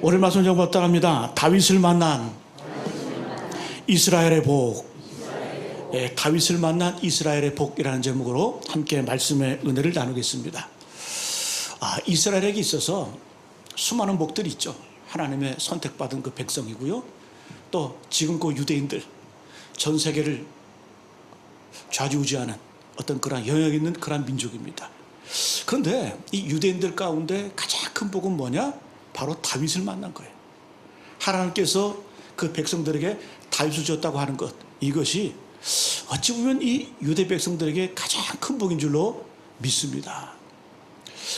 오늘 말씀 좀 받답니다. 다윗을 만난 이스라엘의 복. 예, 다윗을 만난 이스라엘의 복이라는 제목으로 함께 말씀의 은혜를 나누겠습니다. 이스라엘에게 있어서 수많은 복들이 있죠. 하나님의 선택받은 그 백성이고요. 또 지금 그 유대인들, 전 세계를 좌지우지하는 어떤 그런 영역 있는 그런 민족입니다. 그런데 이 유대인들 가운데 가장 큰 복은 뭐냐? 바로 다윗을 만난 거예요. 하나님께서 그 백성들에게 다윗을 줬다고 하는 것, 이것이 어찌 보면 이 유대 백성들에게 가장 큰 복인 줄로 믿습니다.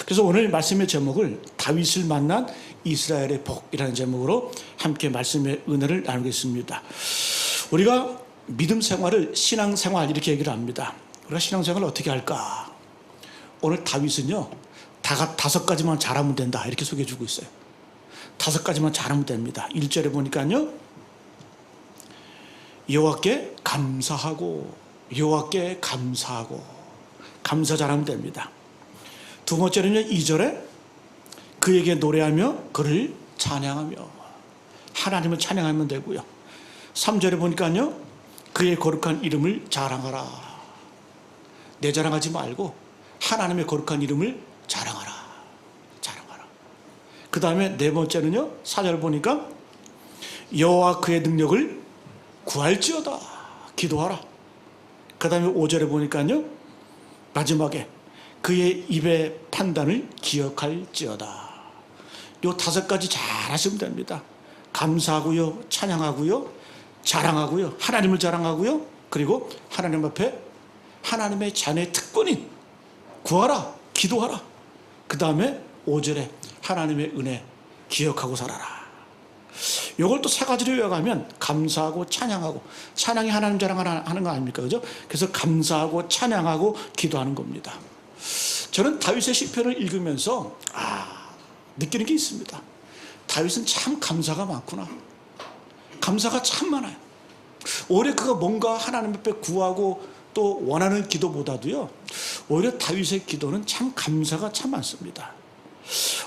그래서 오늘 말씀의 제목을 다윗을 만난 이스라엘의 복이라는 제목으로 함께 말씀의 은혜를 나누겠습니다. 우리가 믿음 생활을 신앙생활 이렇게 얘기를 합니다. 우리가 신앙생활을 어떻게 할까? 오늘 다윗은요, 다섯 가지만 잘하면 된다 이렇게 소개해 주고 있어요. 5가지만 잘하면 됩니다. 1절에 보니까요, 여호와께 감사하고, 여호와께 감사하고, 감사 잘하면 됩니다. 두 번째는요, 2절에 그에게 노래하며 그를 찬양하며, 하나님을 찬양하면 되고요. 3절에 보니까요, 그의 거룩한 이름을 자랑하라. 내 자랑하지 말고 하나님의 거룩한 이름을 자랑하라. 자랑하라. 그 다음에 네 번째는요, 4절 보니까 여호와 그의 능력을 구할지어다. 기도하라. 그 다음에 5절에 보니까요, 마지막에 그의 입의 판단을 기억할지어다. 요 5가지 잘 하시면 됩니다. 감사하고요, 찬양하고요, 자랑하고요, 하나님을 자랑하고요, 그리고 하나님 앞에 하나님의 자녀의 특권인 구하라, 기도하라. 그 다음에 5절에 하나님의 은혜 기억하고 살아라. 요걸 또 3가지로 요약하면 감사하고 찬양하고, 찬양이 하나님 자랑하는 거 아닙니까? 그죠? 그래서 감사하고 찬양하고 기도하는 겁니다. 저는 다윗의 시편을 읽으면서 느끼는 게 있습니다. 다윗은 참 감사가 많구나. 감사가 참 많아요. 오히려 그가 뭔가 하나님 앞에 구하고 또 원하는 기도보다도요, 오히려 다윗의 기도는 참 감사가 참 많습니다.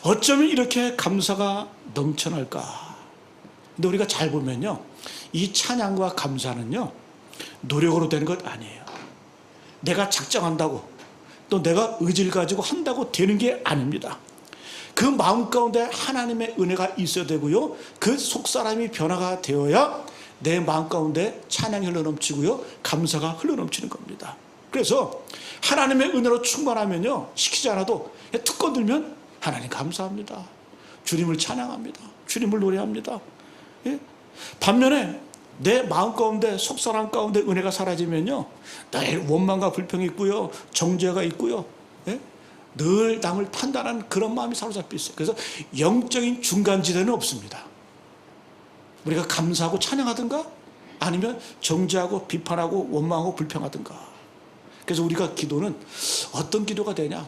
어쩌면 이렇게 감사가 넘쳐날까? 근데 우리가 잘 보면요, 이 찬양과 감사는요, 노력으로 되는 것 아니에요. 내가 작정한다고, 또 내가 의지를 가지고 한다고 되는 게 아닙니다. 그 마음 가운데 하나님의 은혜가 있어야 되고요, 그 속사람이 변화가 되어야 내 마음 가운데 찬양이 흘러넘치고요, 감사가 흘러넘치는 겁니다. 그래서 하나님의 은혜로 충만하면요, 시키지 않아도 특권 들면 하나님 감사합니다, 주님을 찬양합니다, 주님을 노래합니다. 예? 반면에 내 마음 가운데, 속사람 가운데 은혜가 사라지면요, 늘 원망과 불평이 있고요, 정죄가 있고요, 예? 늘 남을 판단하는 그런 마음이 사로잡혀 있어요. 그래서 영적인 중간지대는 없습니다. 우리가 감사하고 찬양하든가, 아니면 정죄하고 비판하고 원망하고 불평하든가. 그래서 우리가 기도는 어떤 기도가 되냐?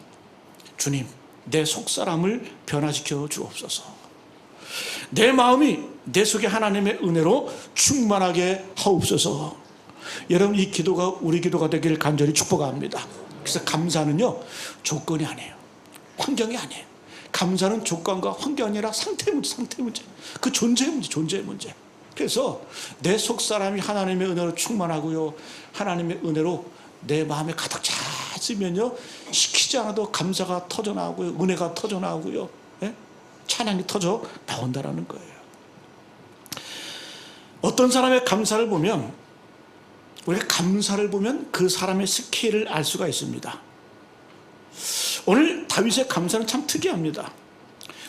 주님, 내 속사람을 변화시켜 주옵소서. 내 마음이 내 속에 하나님의 은혜로 충만하게 하옵소서. 여러분, 이 기도가 우리 기도가 되기를 간절히 축복합니다. 그래서 감사는요, 조건이 아니에요, 환경이 아니에요. 감사는 조건과 환경이 아니라 상태 문제, 그 존재의 문제. 그래서 내 속사람이 하나님의 은혜로 충만하고요, 하나님의 은혜로 내 마음에 가득 찼으면요, 시키지 않아도 감사가 터져나오고요, 은혜가 터져나오고요, 예? 찬양이 터져 나온다라는 거예요. 어떤 사람의 감사를 보면, 우리가 감사를 보면 그 사람의 스케일을 알 수가 있습니다. 오늘 다윗의 감사는 참 특이합니다.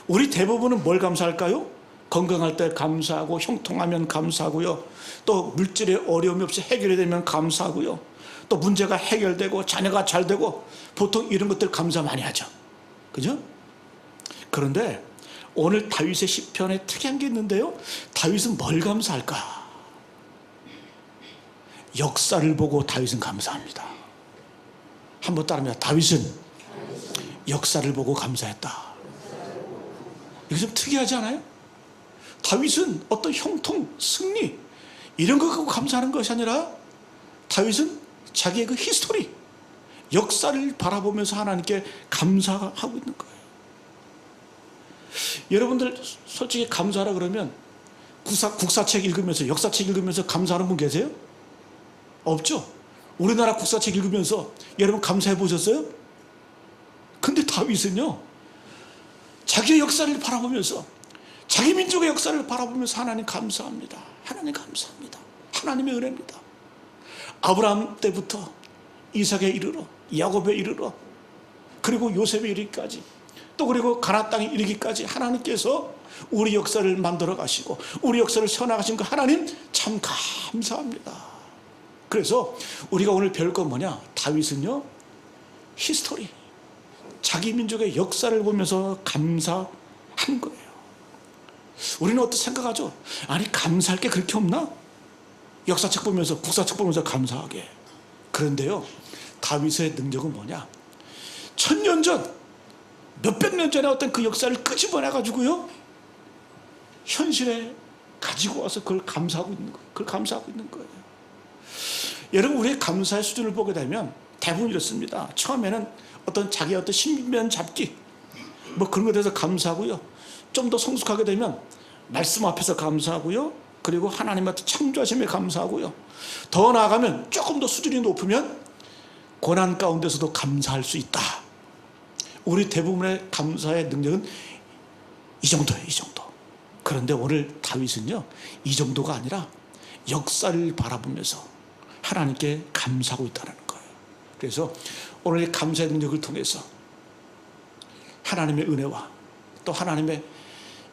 우리 대부분은 뭘 감사할까요? 건강할 때 감사하고, 형통하면 감사하고요, 또 물질의 어려움이 없이 해결이 되면 감사하고요, 또 문제가 해결되고 자녀가 잘 되고, 보통 이런 것들 감사 많이 하죠. 그죠? 그런데 오늘 다윗의 시편에 특이한 게 있는데요, 다윗은 뭘 감사할까? 역사를 보고 다윗은 감사합니다. 한번 따라합니다. 다윗은 역사를 보고 감사했다. 이거 좀 특이하지 않아요? 다윗은 어떤 형통, 승리 이런 거 갖고 감사하는 것이 아니라, 다윗은 자기의 그 히스토리, 역사를 바라보면서 하나님께 감사하고 있는 거예요. 여러분들 솔직히 감사하라 그러면 국사책 읽으면서, 역사책 읽으면서 감사하는 분 계세요? 없죠? 우리나라 국사책 읽으면서 여러분 감사해 보셨어요? 근데 다윗은요, 자기의 역사를 바라보면서, 자기 민족의 역사를 바라보면서 하나님 감사합니다. 하나님 감사합니다. 하나님의 은혜입니다. 아브라함 때부터 이삭에 이르러, 야곱에 이르러, 그리고 요셉에 이르기까지, 또 그리고 가나안 땅에 이르기까지 하나님께서 우리 역사를 만들어 가시고 우리 역사를 세워나가신 그 하나님 참 감사합니다. 그래서 우리가 오늘 배울 건 뭐냐? 다윗은요, 히스토리, 자기 민족의 역사를 보면서 감사한 거예요. 우리는 어떻게 생각하죠? 아니, 감사할 게 그렇게 없나? 역사책 보면서, 국사책 보면서 감사하게. 그런데요, 다윗의 능력은 뭐냐? 1000년 전, 몇백 년 전에 어떤 그 역사를 끄집어내가지고요, 현실에 가지고 와서 그걸 감사하고 있는 거예요. 그걸 감사하고 있는 거예요. 여러분, 우리의 감사의 수준을 보게 되면 대부분 이렇습니다. 처음에는 자기의 어떤 신변 잡기, 뭐 그런 것에 대해서 감사하고요. 좀 더 성숙하게 되면 말씀 앞에서 감사하고요. 그리고 하나님한테 창조하심에 감사하고요. 더 나아가면 조금 더 수준이 높으면 고난 가운데서도 감사할 수 있다. 우리 대부분의 감사의 능력은 이 정도예요, 이 정도. 그런데 오늘 다윗은요, 이 정도가 아니라 역사를 바라보면서 하나님께 감사하고 있다는 거예요. 그래서 오늘 감사의 능력을 통해서 하나님의 은혜와 또 하나님의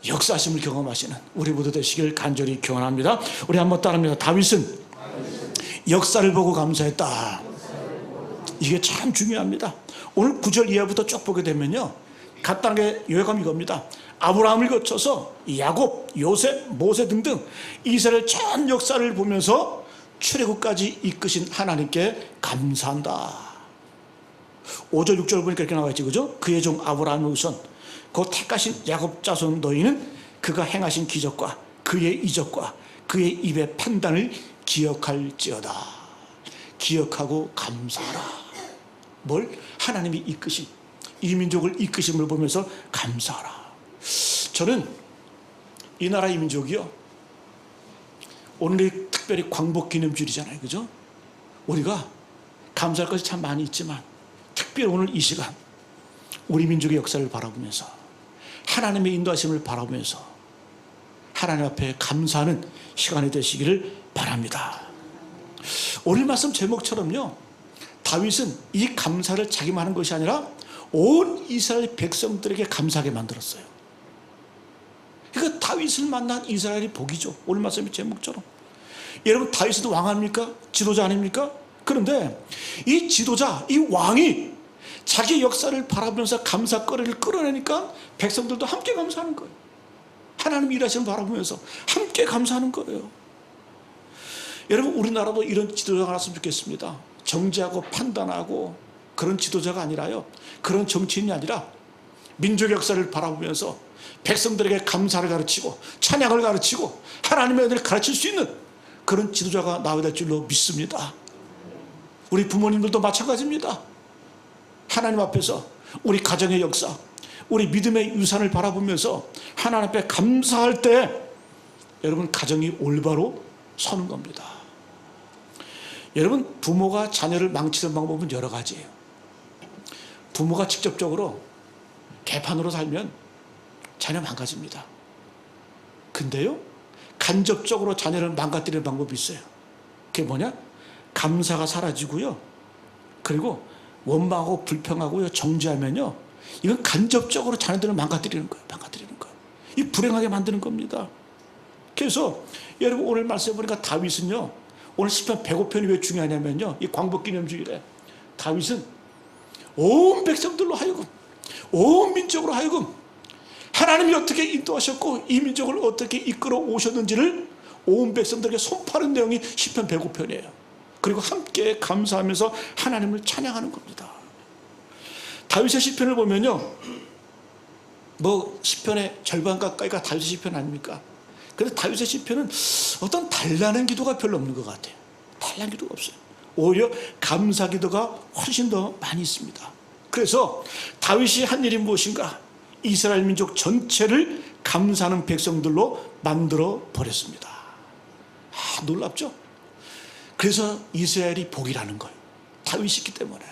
역사하심을 경험하시는 우리 모두 되시길 간절히 기원합니다. 우리 한번 따라합니다. 다윗은 역사를 보고 감사했다. 이게 참 중요합니다. 오늘 9절 이하부터 쭉 보게 되면요, 간단하게 요약하면 이겁니다. 아브라함을 거쳐서 야곱, 요셉, 모세 등등 이스라엘 전 역사를 보면서 출애굽까지 이끄신 하나님께 감사한다. 5절 6절 보니까 이렇게 나와 있지, 그죠? 그의 종 아브라함의 우선 곧 택하신 야곱 자손 너희는 그가 행하신 기적과 그의 이적과 그의 입의 판단을 기억할지어다. 기억하고 감사하라. 뭘? 하나님이 이끄신, 이 민족을 이끄심을 보면서 감사하라. 저는 이 나라 이 민족이요, 오늘이 특별히 광복기념주일이잖아요, 그죠? 우리가 감사할 것이 참 많이 있지만 특별히 오늘 이 시간 우리 민족의 역사를 바라보면서 하나님의 인도하심을 바라보면서 하나님 앞에 감사하는 시간이 되시기를 바랍니다. 오늘 말씀 제목처럼요, 다윗은 이 감사를 자기만 하는 것이 아니라 온 이스라엘 백성들에게 감사하게 만들었어요. 그러니까 다윗을 만난 이스라엘이 복이죠. 오늘 말씀의 제목처럼. 여러분, 다윗은 왕 아닙니까? 지도자 아닙니까? 그런데 이 지도자, 이 왕이 자기 역사를 바라보면서 감사거리를 끌어내니까 백성들도 함께 감사하는 거예요. 하나님 일하시는 바라보면서 함께 감사하는 거예요. 여러분, 우리나라도 이런 지도자가 나왔으면 좋겠습니다. 정죄하고 판단하고 그런 지도자가 아니라요, 그런 정치인이 아니라 민족의 역사를 바라보면서 백성들에게 감사를 가르치고 찬양을 가르치고 하나님의 은혜를 가르칠 수 있는 그런 지도자가 나와야 될 줄로 믿습니다. 우리 부모님들도 마찬가지입니다. 하나님 앞에서 우리 가정의 역사, 우리 믿음의 유산을 바라보면서 하나님 앞에 감사할 때 여러분, 가정이 올바로 서는 겁니다. 여러분, 부모가 자녀를 망치는 방법은 여러 가지예요. 부모가 직접적으로 개판으로 살면 자녀 망가집니다. 근데요, 간접적으로 자녀를 망가뜨리는 방법이 있어요. 그게 뭐냐? 감사가 사라지고요, 그리고 원망하고 불평하고요, 정죄하면요, 이건 간접적으로 자녀들을 망가뜨리는 거예요. 망가뜨리는 거예요. 이 불행하게 만드는 겁니다. 그래서 여러분, 오늘 말씀해 보니까 다윗은요, 오늘 시편 105편이 왜 중요하냐면요, 이 광복기념주일에 다윗은 온 백성들로 하여금, 온 민족으로 하여금 하나님이 어떻게 인도하셨고 이 민족을 어떻게 이끌어 오셨는지를 온 백성들에게 선포하는 내용이 시편 105편이에요. 그리고 함께 감사하면서 하나님을 찬양하는 겁니다. 다윗의 시편을 보면요, 뭐 시편의 절반 가까이가 다윗의 시편 아닙니까? 그런데 다윗의 시편은 어떤 단란한 기도가 별로 없는 것 같아요. 단란한 기도가 없어요. 오히려 감사 기도가 훨씬 더 많이 있습니다. 그래서 다윗이 한 일이 무엇인가? 이스라엘 민족 전체를 감사하는 백성들로 만들어 버렸습니다. 놀랍죠? 그래서 이스라엘이 복이라는 거예요. 다윗이 있기 때문에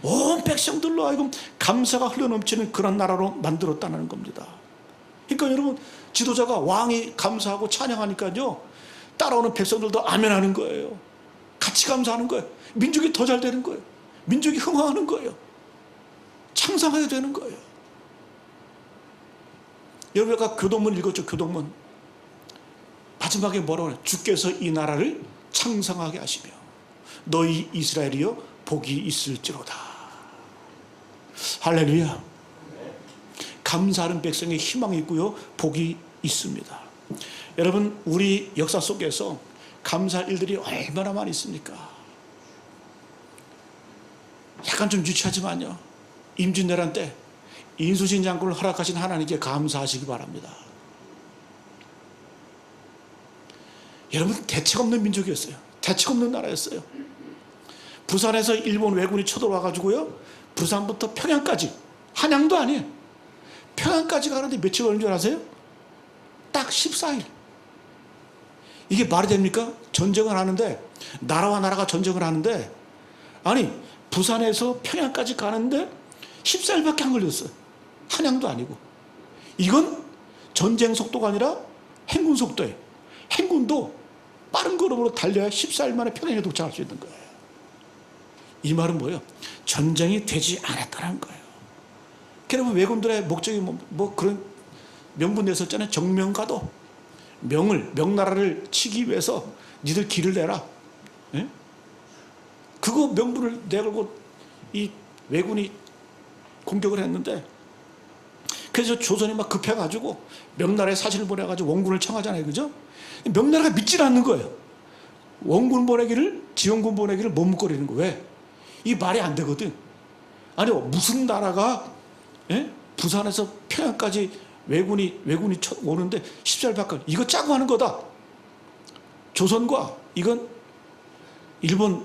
온 백성들로 하여금 감사가 흘러넘치는 그런 나라로 만들었다는 겁니다. 그러니까 여러분, 지도자가 왕이 감사하고 찬양하니까요, 따라오는 백성들도 아멘하는 거예요. 같이 감사하는 거예요. 민족이 더 잘 되는 거예요. 민족이 흥황하는 거예요. 창상하게 되는 거예요. 여러분, 아까 교동문 읽었죠? 교동문 마지막에 뭐라고 해요? 주께서 이 나라를 창상하게 하시며 너희 이스라엘이여 복이 있을지로다. 할렐루야. 감사하는 백성의 희망이 있고요, 복이 있습니다. 여러분, 우리 역사 속에서 감사할 일들이 얼마나 많이 있습니까? 약간 좀 유치하지만요, 임진왜란 때 인수신 장군을 허락하신 하나님께 감사하시기 바랍니다. 여러분, 대책 없는 민족이었어요. 대책 없는 나라였어요. 부산에서 일본 왜군이 쳐들어와가지고요, 부산부터 평양까지, 한양도 아니에요, 평양까지 가는데 며칠 걸린 줄 아세요? 딱 14일. 이게 말이 됩니까? 전쟁을 하는데, 나라와 나라가 전쟁을 하는데, 아니 부산에서 평양까지 가는데 14일밖에 안 걸렸어요. 한양도 아니고. 이건 전쟁 속도가 아니라 행군 속도예요. 행군도 빠른 걸음으로 달려야 14일 만에 평양에 도착할 수 있는 거예요. 이 말은 뭐예요? 전쟁이 되지 않았다는 거예요. 그러면 왜군들의 목적이 뭐 그런 명분 냈었잖아요. 정명가도 명나라를 치기 위해서 니들 길을 내라. 예? 그거 명분을 내걸고 이 왜군이 공격을 했는데, 그래서 조선이 막 급해가지고 명나라에 사신을 보내가지고 원군을 청하잖아요. 그죠? 명나라가 믿질 않는 거예요. 원군 보내기를, 지원군 보내기를 머뭇거리는 거예요. 왜? 이 말이 안 되거든. 아니, 무슨 나라가, 예? 부산에서 평양까지 왜군이 오는데 14일밖에, 이거 짜고 하는 거다. 조선과 이건 일본이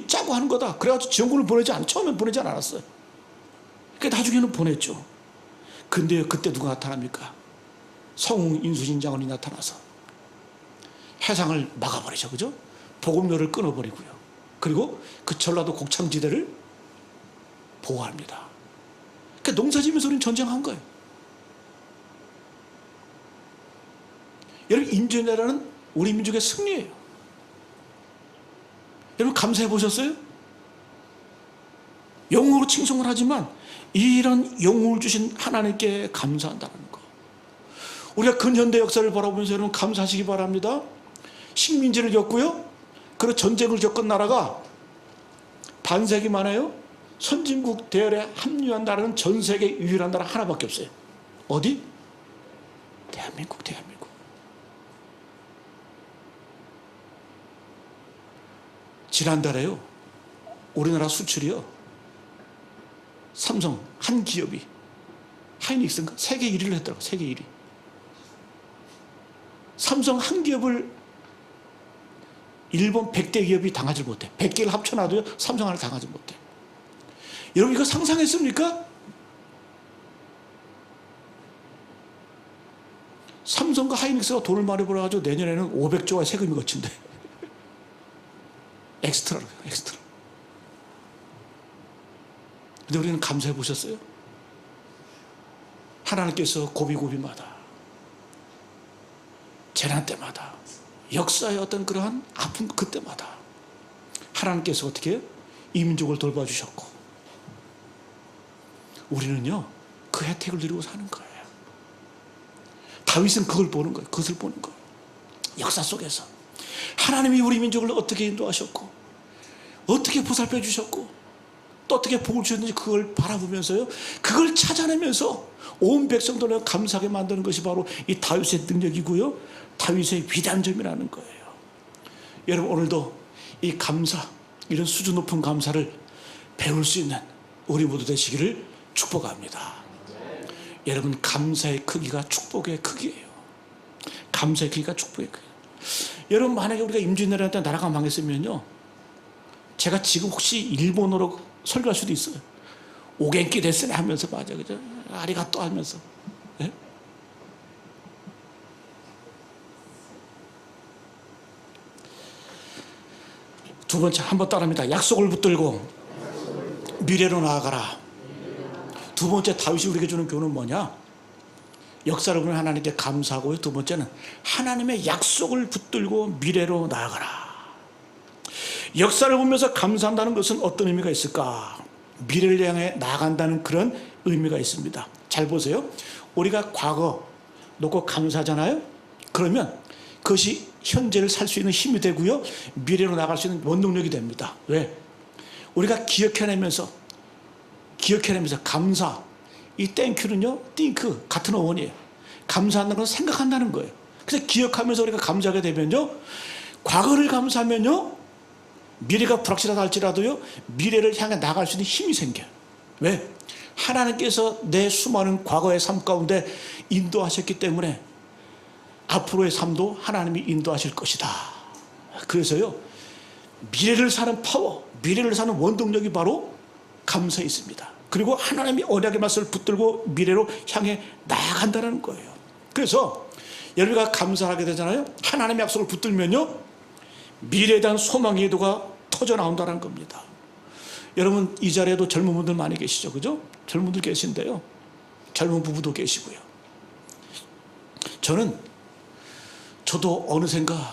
짜고 하는 거다. 그래가지고 지원군을 처음엔 보내지 않았어요. 그러니까 나중에는 보냈죠. 근데 그때 누가 나타납니까? 성웅 인수신 장군이 나타나서 해상을 막아버리죠. 그죠? 보급로를 끊어버리고요. 그리고 그 전라도 곡창지대를 보호합니다. 그러니까 농사지면서 우리는 전쟁한 거예요. 여러분, 임진왜란은 우리 민족의 승리예요. 여러분, 감사해 보셨어요? 영웅으로 칭송을 하지만 이런 영웅을 주신 하나님께 감사한다는 거. 우리가 근현대 역사를 바라보면서 여러분 감사하시기 바랍니다. 식민지를 겪고요, 그리고 전쟁을 겪은 나라가 반세기 만에요, 선진국 대열에 합류한 나라는 전 세계 유일한 나라 하나밖에 없어요. 어디? 대한민국. 지난달에요, 우리나라 수출이요, 삼성 한 기업이 하이닉스인가 세계 1위를 했더라고요. 세계 1위. 삼성 한 기업을 일본 100대 기업이 당하지 못해. 100개를 합쳐놔도요, 삼성 하나 당하지 못해. 여러분, 이거 상상했습니까? 삼성과 하이닉스가 돈을 많이 벌어가지고 내년에는 500조가 세금이 거친대. 엑스트라로요, 엑스트라. 근데 우리는 감사해 보셨어요? 하나님께서 고비고비마다, 재난 때마다, 역사의 어떤 그러한 아픔 그때마다 하나님께서 어떻게 이 민족을 돌봐주셨고, 우리는요 그 혜택을 누리고 사는 거예요. 다윗은 그걸 보는 거예요. 그것을 보는 거예요. 역사 속에서 하나님이 우리 민족을 어떻게 인도하셨고, 어떻게 보살펴 주셨고, 또 어떻게 복을 주셨는지 그걸 바라보면서요, 그걸 찾아내면서 온 백성들을 감사하게 만드는 것이 바로 이 다윗의 능력이고요, 다윗의 위대한 점이라는 거예요. 여러분, 오늘도 이 감사, 이런 수준 높은 감사를 배울 수 있는 우리 모두 되시기를 축복합니다. 여러분, 감사의 크기가 축복의 크기예요. 감사의 크기가 축복의 크기. 여러분, 만약에 우리가 임진왜란 때 나라가 망했으면요, 제가 지금 혹시 일본어로 설교할 수도 있어요. 오겐키 데스네 하면서, 맞아, 그죠? 아리가또 하면서. 예? 두 번째, 한번 따라합니다. 약속을 붙들고 미래로 나아가라. 두 번째, 다윗이 우리에게 주는 교훈은 뭐냐? 역사를 보면 하나님께 감사하고요. 두 번째는 하나님의 약속을 붙들고 미래로 나아가라. 역사를 보면서 감사한다는 것은 어떤 의미가 있을까? 미래를 향해 나아간다는 그런 의미가 있습니다. 잘 보세요. 우리가 과거 놓고 감사하잖아요. 그러면 그것이 현재를 살 수 있는 힘이 되고요. 미래로 나갈 수 있는 원동력이 됩니다. 왜? 우리가 기억해내면서 감사, 이 땡큐는요, 띵크 같은 어원이에요. 감사한다는 건 생각한다는 거예요. 그래서 기억하면서 우리가 감사하게 되면요, 과거를 감사하면요, 미래가 불확실하다 할지라도요, 미래를 향해 나갈 수 있는 힘이 생겨요. 왜? 하나님께서 내 수많은 과거의 삶 가운데 인도하셨기 때문에 앞으로의 삶도 하나님이 인도하실 것이다. 그래서요, 미래를 사는 파워, 미래를 사는 원동력이 바로 감사에 있습니다. 그리고 하나님이 언약의 말씀을 붙들고 미래로 향해 나아간다는 거예요. 그래서 여러분가 감사하게 되잖아요. 하나님의 약속을 붙들면요, 미래에 대한 소망의 기도가 터져 나온다는 겁니다. 여러분, 이 자리에도 젊은 분들 많이 계시죠, 그죠? 젊은 분들 계신데요, 젊은 부부도 계시고요. 저도 어느샌가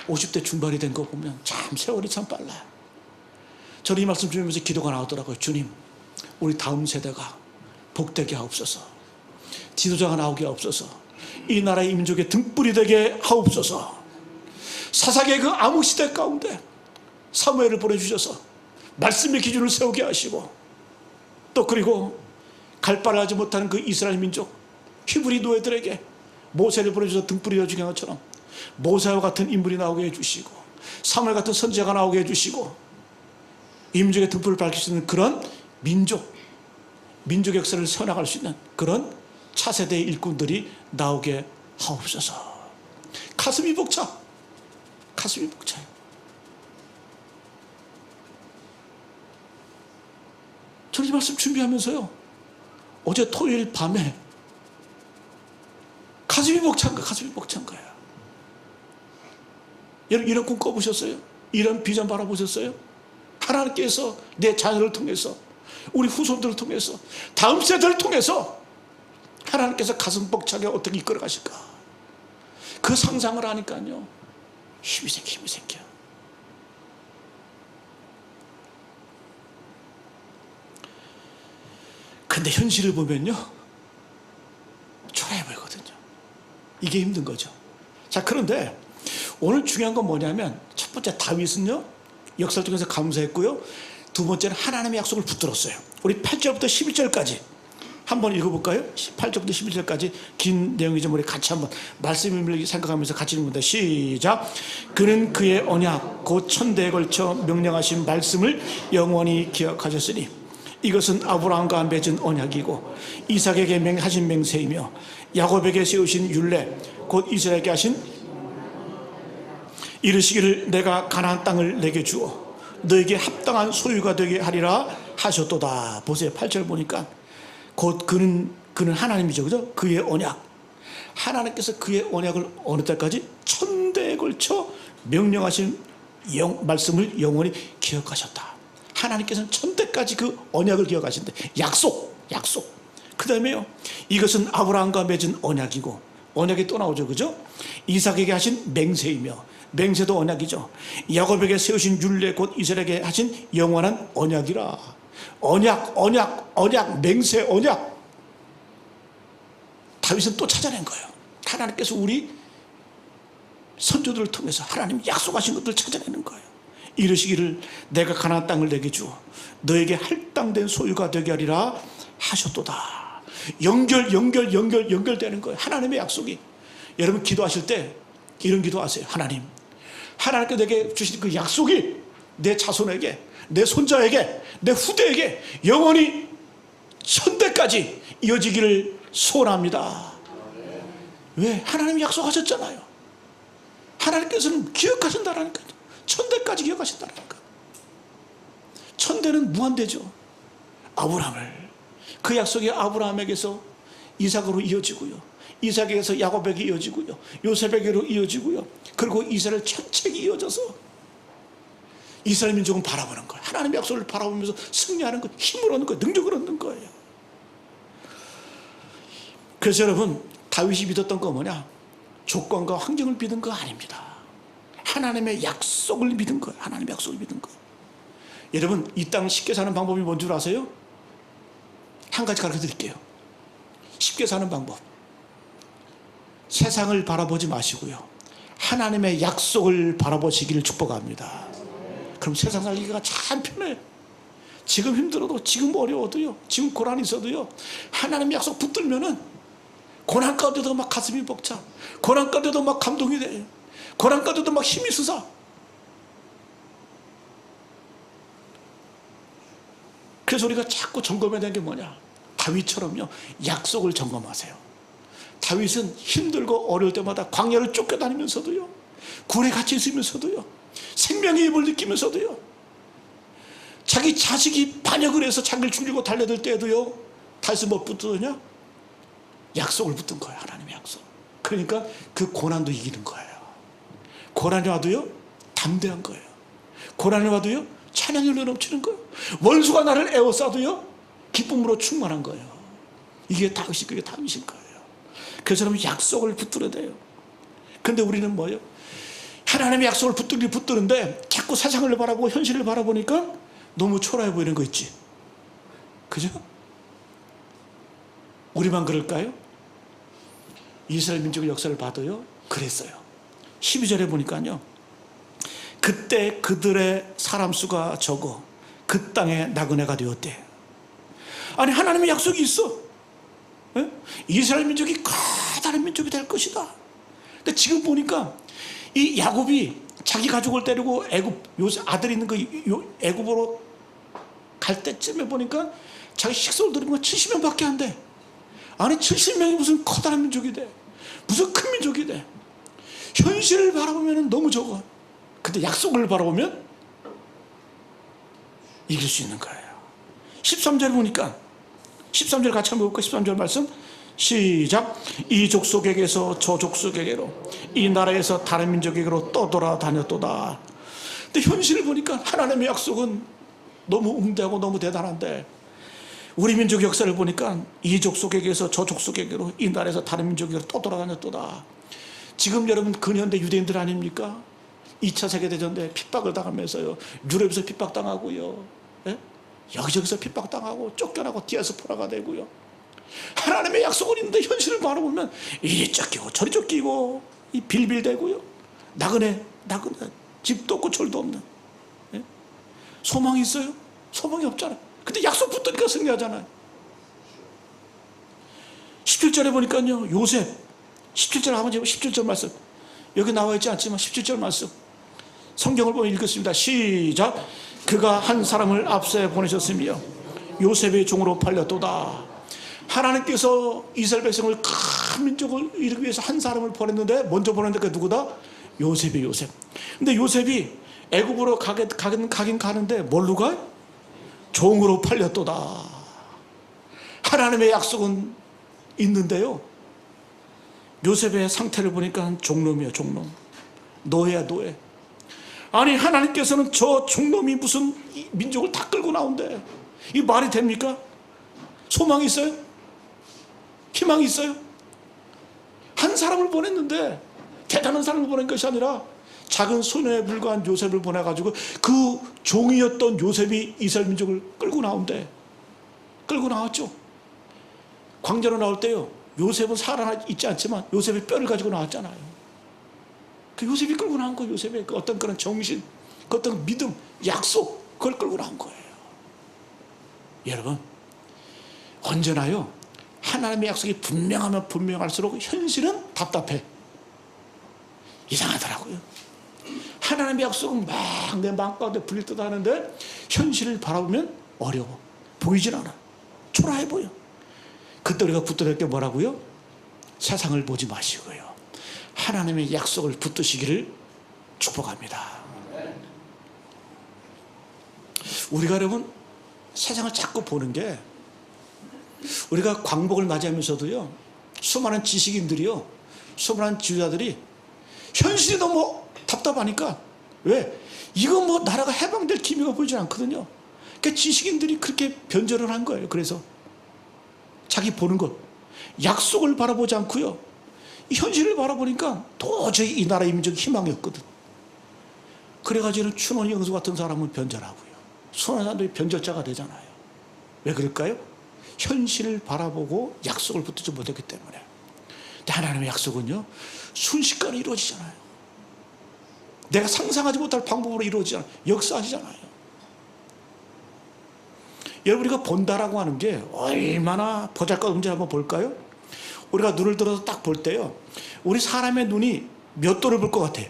50대 중반이 된 거 보면 참 세월이 참 빨라요. 저는 이 말씀 주면서 기도가 나오더라고요. 주님, 우리 다음 세대가 복되게 하옵소서. 지도자가 나오게 하옵소서. 이 나라의 민족의 등불이 되게 하옵소서. 사사기의 그 암흑시대 가운데 사무엘을 보내주셔서 말씀의 기준을 세우게 하시고, 또 그리고 갈 바를 하지 못하는 그 이스라엘 민족 히브리 노예들에게 모세를 보내주셔서 등불이 되어주게 한 것처럼 모세와 같은 인물이 나오게 해주시고, 사무엘 같은 선지자가 나오게 해주시고, 이 민족의 등불을 밝힐 수 있는 그런 민족 역사를 세워나갈 수 있는 그런 차세대의 일꾼들이 나오게 하옵소서. 가슴이 벅차요. 저는 이 말씀 준비하면서요, 어제 토요일 밤에 가슴이 벅찬 거예요. 여러분, 이런 꿈 꿔보셨어요? 이런 비전 바라보셨어요? 하나님께서 내 자녀를 통해서, 우리 후손들을 통해서, 다음 세대를 통해서 하나님께서 가슴 벅차게 어떻게 이끌어 가실까? 그 상상을 하니까요, 힘이 생겨. 근데 현실을 보면요, 초라해 보이거든요. 이게 힘든 거죠. 자, 그런데 오늘 중요한 건 뭐냐면, 첫 번째 다윗은요, 역사를 통해서 감사했고요, 두 번째는 하나님의 약속을 붙들었어요. 우리 8절부터 11절까지 한번 읽어볼까요? 8절부터 11절까지 긴 내용이죠. 우리 같이 한번 말씀을 생각하면서 같이 읽습니다. 시작. 그는 그의 언약 곧 천대에 걸쳐 명령하신 말씀을 영원히 기억하셨으니 이것은 아브라함과 맺은 언약이고 이삭에게 하신 맹세이며 야곱에게 세우신 율례 곧 이스라엘에게 하신 이르시기를 내가 가나안 땅을 내게 주어 너에게 합당한 소유가 되게 하리라 하셨도다. 보세요. 8절 보니까 곧 그는 하나님이죠, 그죠? 그의 언약, 하나님께서 그의 언약을 어느 때까지? 천대에 걸쳐 명령하신 말씀을 영원히 기억하셨다. 하나님께서는 천대까지 그 언약을 기억하신대. 약속. 그 다음에요, 이것은 아브라함과 맺은 언약이고, 언약이 또 나오죠, 그죠? 이삭에게 하신 맹세이며, 맹세도 언약이죠. 야곱에게 세우신 율례 곧 이스라엘에게 하신 영원한 언약이라. 언약, 맹세, 언약. 다윗은 또 찾아낸 거예요. 하나님께서 우리 선조들을 통해서 하나님 약속하신 것들을 찾아내는 거예요. 이르시기를 내가 가나안 땅을 내게 주어 너에게 할당된 소유가 되게 하리라 하셨도다. 연결되는 거예요. 하나님의 약속이. 여러분, 기도하실 때 이런 기도하세요. 하나님께 내게 주신 그 약속이 내 자손에게, 내 손자에게, 내 후대에게 영원히 천대까지 이어지기를 소원합니다. 왜? 하나님이 약속하셨잖아요. 하나님께서는 기억하신다라니까요. 천대까지 기억하신다라니까. 천대는 무한대죠. 아브라함을, 그 약속이 아브라함에게서 이삭으로 이어지고요, 이삭에게서 야곱에게 이어지고요, 요셉에게로 이어지고요, 그리고 이스라엘 전체에 이어져서 이스라엘 민족은 바라보는 거예요. 하나님의 약속을 바라보면서 승리하는 것, 힘을 얻는 거예요. 능력을 얻는 거예요. 그래서 여러분, 다윗이 믿었던 거 뭐냐? 조건과 환경을 믿은 거 아닙니다. 하나님의 약속을 믿은 거예요. 하나님의 약속을 믿은 거예요. 여러분, 이 땅 쉽게 사는 방법이 뭔 줄 아세요? 한 가지 가르쳐 드릴게요. 쉽게 사는 방법. 세상을 바라보지 마시고요, 하나님의 약속을 바라보시기를 축복합니다. 그럼 세상 살기가 참 편해요. 지금 힘들어도, 지금 어려워도요, 지금 고난이 있어도요, 하나님의 약속 붙들면은 고난 가운데도 막 가슴이 벅차, 고난 가운데도 막 감동이 돼요, 고난 가운데도 막 힘이 솟아. 그래서 우리가 자꾸 점검해야 되는 게 뭐냐? 다윗처럼요, 약속을 점검하세요. 다윗은 힘들고 어려울 때마다 광야를 쫓겨다니면서도요, 굴에 갇혀 있으면서도요, 생명의 힘을 느끼면서도요, 자기 자식이 반역을 해서 자기를 죽이고 달려들 때에도요, 다윗은 뭐 붙드느냐? 약속을 붙든 거예요. 하나님의 약속. 그러니까 그 고난도 이기는 거예요. 고난이 와도요, 담대한 거예요. 고난이 와도요, 찬양이 흘러 넘치는 거예요. 원수가 나를 에워싸도요, 기쁨으로 충만한 거예요. 이게 다윗이, 그게 다윗인 거예요. 그래서 여러분, 약속을 붙들어야 돼요. 근데 우리는 뭐예요? 하나님의 약속을 붙드는데 자꾸 세상을 바라보고 현실을 바라보니까 너무 초라해 보이는 거 있지. 그죠? 우리만 그럴까요? 이스라엘 민족의 역사를 봐도요, 그랬어요. 12절에 보니까요, 그때 그들의 사람 수가 적어 그 땅에 나그네가 되었대. 아니, 하나님의 약속이 있어. 에? 이스라엘 민족이 커다란 민족이 될 것이다. 근데 지금 보니까 이 야곱이 자기 가족을 데리고 요새 아들 있는 거 애굽으로 갈 때쯤에 보니까 자기 식솔 들은 건 70명밖에 안 돼. 아니, 70명이 무슨 커다란 민족이 돼, 무슨 큰 민족이 돼. 현실을 바라보면 너무 적어. 근데 약속을 바라보면 이길 수 있는 거예요. 13절 보니까, 13절 같이 한번 볼까? 13절 말씀 시작. 이 족속에게서 저 족속에게로, 이 나라에서 다른 민족에게로 떠돌아다녔도다. 근데 현실을 보니까 하나님의 약속은 너무 웅대하고 너무 대단한데, 우리 민족 역사를 보니까 이 족속에게서 저 족속에게로, 이 나라에서 다른 민족에게로 떠돌아다녔도다. 지금 여러분, 근현대 유대인들 아닙니까? 2차 세계대전 때 핍박을 당하면서요, 유럽에서 핍박당하고요, 예? 여기저기서 핍박당하고 쫓겨나고 디아스포라가 되고요. 하나님의 약속은 있는데 현실을 바라보면 이리 쫓기고 저리 쫓기고, 이 빌빌대고요, 나그네 집도 없고 철도 없는, 예? 소망이 있어요? 소망이 없잖아요. 근데 약속 붙으니까 승리하잖아요. 17절에 보니까요, 요셉, 17절 한번 17절 말씀, 여기 나와 있지 않지만 17절 말씀 성경을 보면 읽겠습니다. 시작. 그가 한 사람을 앞서 보내셨으며 요셉의 종으로 팔렸도다. 하나님께서 이스라엘 백성을, 큰 민족을 이루기 위해서 한 사람을 보냈는데, 먼저 보냈는데 그게 누구다? 요셉이, 요셉. 근데 요셉이 애굽으로 가긴 가는데 뭘로 가? 종으로 팔렸도다. 하나님의 약속은 있는데요, 요셉의 상태를 보니까 종놈이에요. 종놈, 노예야, 노예. 아니, 하나님께서는 저 종놈이 무슨 민족을 다 끌고 나온대. 이 말이 됩니까? 소망이 있어요? 희망이 있어요? 한 사람을 보냈는데, 대단한 사람을 보낸 것이 아니라 작은 소녀에 불과한 요셉을 보내가지고 그 종이었던 요셉이 이스라엘 민족을 끌고 나온대. 끌고 나왔죠. 광자로 나올 때요, 요셉은 살아있지 않지만 요셉의 뼈를 가지고 나왔잖아요. 그 요셉이 끌고 나온 거예요. 요셉의 그 어떤 그런 정신, 그 어떤 믿음, 약속, 그걸 끌고 나온 거예요. 여러분, 언제나요, 하나님의 약속이 분명하면 분명할수록 현실은 답답해. 이상하더라고요. 하나님의 약속은 막 내 마음 가운데 불릴 듯 하는데 현실을 바라보면 어려워. 보이진 않아. 초라해 보여. 그때 우리가 붙들을 게 뭐라고요? 세상을 보지 마시고요, 하나님의 약속을 붙드시기를 축복합니다. 우리가 여러분, 세상을 자꾸 보는 게 우리가 광복을 맞이하면서도요, 수많은 지식인들이요, 수많은 지도자들이 현실이 너무 답답하니까, 왜? 이거 뭐 나라가 해방될 기미가 보이지 않거든요. 그러니까 지식인들이 그렇게 변절을 한 거예요. 그래서 자기 보는 것, 약속을 바라보지 않고요, 이 현실을 바라보니까 도저히 이 나라 이민족이 희망이 없거든. 그래가지고 춘원이 영수 같은 사람은 변절하고요, 수많은 사람들이 변절자가 되잖아요. 왜 그럴까요? 현실을 바라보고 약속을 붙들지 못했기 때문에. 근데 하나님의 약속은요, 순식간에 이루어지잖아요. 내가 상상하지 못할 방법으로 이루어지잖아요. 역사하시잖아요. 여러분, 우리가 본다라고 하는 게 얼마나 보잘것없는지 한번 볼까요? 우리가 눈을 들어서 딱 볼 때요, 우리 사람의 눈이 몇 도를 볼 것 같아요?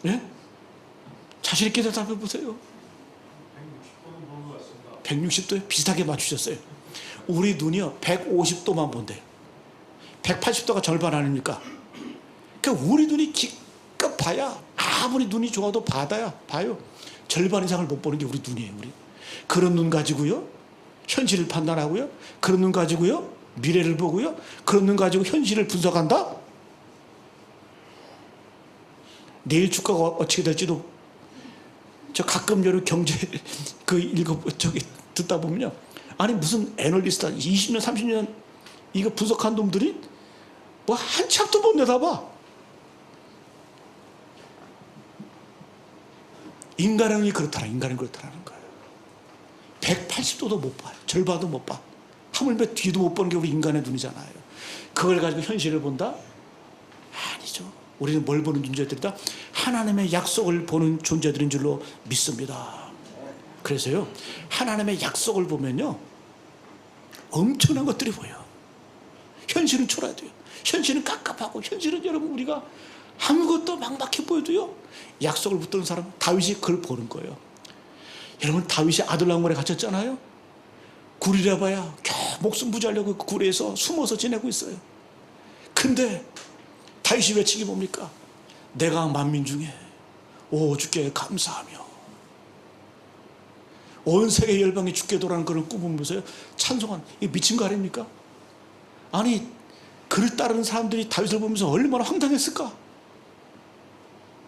예? 자신 있게 대답해 보세요. 160도에 비슷하게 맞추셨어요. 우리 눈이요, 150도만 본대요. 180도가 절반 아닙니까? 그러니까 우리 눈이 기껏 봐야, 아무리 눈이 좋아도 봐요. 절반 이상을 못 보는 게 우리 눈이에요. 우리. 그런 눈 가지고요, 현실을 판단하고요, 그런 눈 가지고요, 미래를 보고요, 그런 눈 가지고 현실을 분석한다? 내일 주가가 어떻게 될지도, 저 가끔 여러 경제 듣다 보면요, 아니 무슨 애널리스트 20년 30년 이거 분석한 놈들이 뭐 한 참도 못 내다봐. 인간의 눈이 그렇다는 거예요. 180도도 못 봐요. 절반도 못 봐. 하물며 뒤도 못 보는 게 우리 인간의 눈이잖아요. 그걸 가지고 현실을 본다? 아니죠. 우리는 뭘 보는 존재들이다? 하나님의 약속을 보는 존재들인 줄로 믿습니다. 그래서요, 하나님의 약속을 보면요, 엄청난 것들이 보여요. 현실은 초라해요. 현실은 깝깝하고, 현실은 여러분 우리가 아무것도 막막해 보여도요, 약속을 붙드는 사람, 다윗이 그걸 보는 거예요. 여러분, 다윗이 아둘람굴에 갇혔잖아요. 굴이라 봐야 겨우 목숨 부지하려고 그 굴에서 숨어서 지내고 있어요. 근데 다윗이 외치기 뭡니까? 내가 만민 중에 주께 감사하며 온 세계 열방이 주께 돌아가는 그런 꿈을 보면서요, 찬송한, 이게 미친 거 아닙니까? 아니, 그를 따르는 사람들이 다윗을 보면서 얼마나 황당했을까?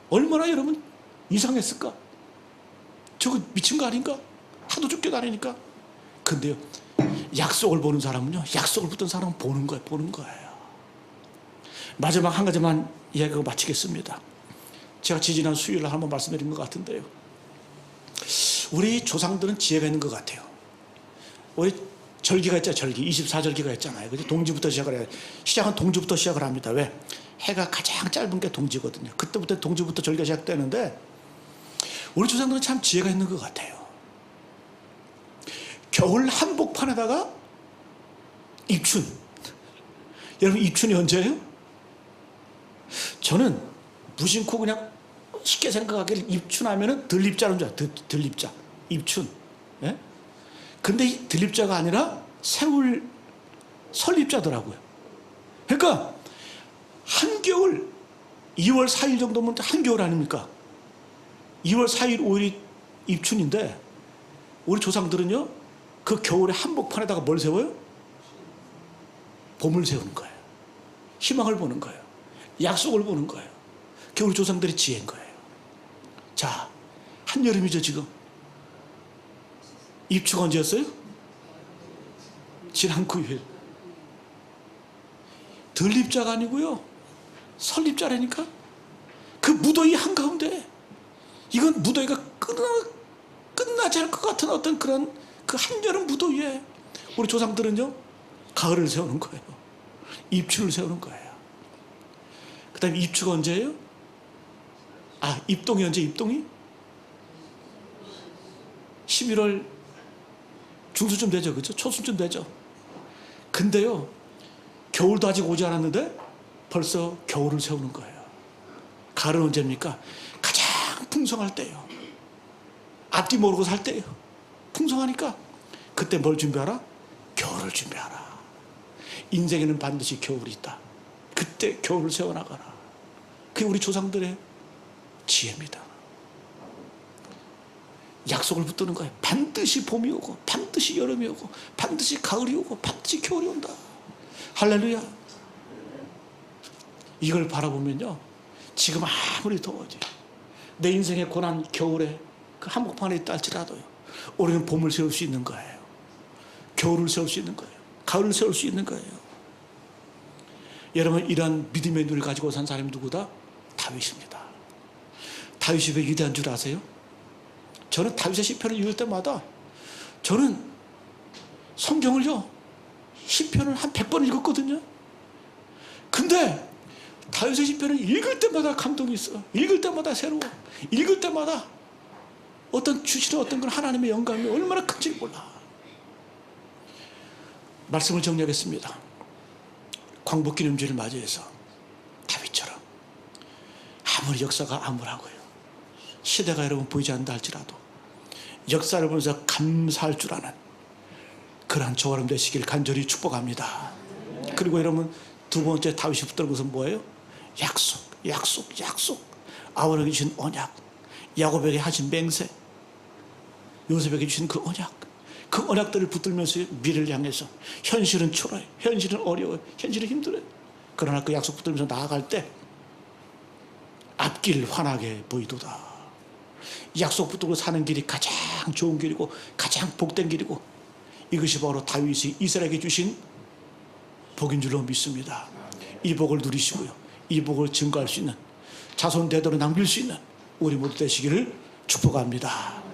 얼마나 여러분 이상했을까? 저거 미친 거 아닌가? 하도 쫓겨다니니까. 근데요, 약속을 보는 사람은요, 약속을 붙든 사람은 보는 거예요. 마지막 한 가지만 이야기하고 마치겠습니다. 제가 지지난 수요일에 한번 말씀드린 것 같은데요, 우리 조상들은 지혜가 있는 것 같아요. 우리 절기가 있잖아요. 절기 24절기가 있잖아요. 그래서 동지부터 시작을 해요. 시작은 동지부터 시작을 합니다. 왜? 해가 가장 짧은 게 동지거든요. 그때부터 동지부터 절기가 시작되는데, 우리 조상들은 참 지혜가 있는 것 같아요. 겨울 한복판에다가 입춘. 여러분, 입춘이 언제예요? 저는 무심코 그냥 쉽게 생각하기를 입춘하면은 들립자는 줄 알아요. 들립자. 입춘. 예? 근데 이 들립자가 아니라 설립자더라고요. 그러니까 한겨울 2월 4일 정도면 한겨울 아닙니까? 2월 4일 5일이 입춘인데, 우리 조상들은요, 그 겨울에 한복판에다가 뭘 세워요? 봄을 세우는 거예요. 희망을 보는 거예요. 약속을 보는 거예요. 그게 우리 조상들의 지혜인 거예요. 자, 한여름이죠 지금. 입추가 언제였어요? 지난 9일. 들립자가 아니고요, 설립자라니까. 그 무더위 한가운데, 이건 무더위가 끝나지 않을 것 같은 어떤 그런 그 한여름 무더위에 우리 조상들은요, 가을을 세우는 거예요. 입추를 세우는 거예요. 그 다음에 입추가 언제예요? 입동이 언제? 입동이? 11월 중순쯤 되죠. 그죠? 초순쯤 되죠. 근데요, 겨울도 아직 오지 않았는데 벌써 겨울을 세우는 거예요. 가을은 언제입니까? 가장 풍성할 때요. 앞뒤 모르고 살 때요. 풍성하니까 그때 뭘 준비하라? 겨울을 준비하라. 인생에는 반드시 겨울이 있다. 그때 겨울을 세워나가라. 그게 우리 조상들의 지혜입니다. 약속을 붙드는 거예요. 반드시 봄이 오고 반드시 여름이 오고 반드시 가을이 오고 반드시 겨울이 온다. 할렐루야. 이걸 바라보면요, 지금 아무리 더워져, 내 인생의 고난 겨울에 그 한복판에 있다 할지라도요, 우리는 봄을 세울 수 있는 거예요. 겨울을 세울 수 있는 거예요. 가을을 세울 수 있는 거예요. 여러분, 이러한 믿음의 눈을 가지고 산 사람이 누구다? 다윗입니다. 다윗이 왜 위대한 줄 아세요? 저는 다윗의 시편을 읽을 때마다 저는 성경을요, 시편을 한 100번 읽었거든요. 근데 다윗의 시편을 읽을 때마다 감동이 있어. 읽을 때마다 새로워. 읽을 때마다 주시는 어떤 건 하나님의 영감이 얼마나 큰지 몰라. 말씀을 정리하겠습니다. 광복기념주를 맞이해서 다윗처럼 아무리 역사가 암울하고요, 시대가 여러분 보이지 않는다 할지라도 역사를 보면서 감사할 줄 아는 그러한 저와 여러분 되시길 간절히 축복합니다. 그리고 여러분, 두 번째 다윗이 붙드는 것은 뭐예요? 약속, 약속, 약속. 아브라함에게 주신 언약, 야곱에게 하신 맹세, 요셉에게 주신 그 언약, 그 언약들을 붙들면서 미래를 향해서, 현실은 초라해, 현실은 어려워요, 현실은 힘들어요. 그러나 그 약속 붙들면서 나아갈 때 앞길 환하게 보이도다. 약속 붙들고 사는 길이 가장 좋은 길이고 가장 복된 길이고, 이것이 바로 다윗이 이스라엘에게 주신 복인 줄로 믿습니다. 이 복을 누리시고요, 이 복을 증거할 수 있는, 자손 대대로 남길 수 있는 우리 모두 되시기를 축복합니다.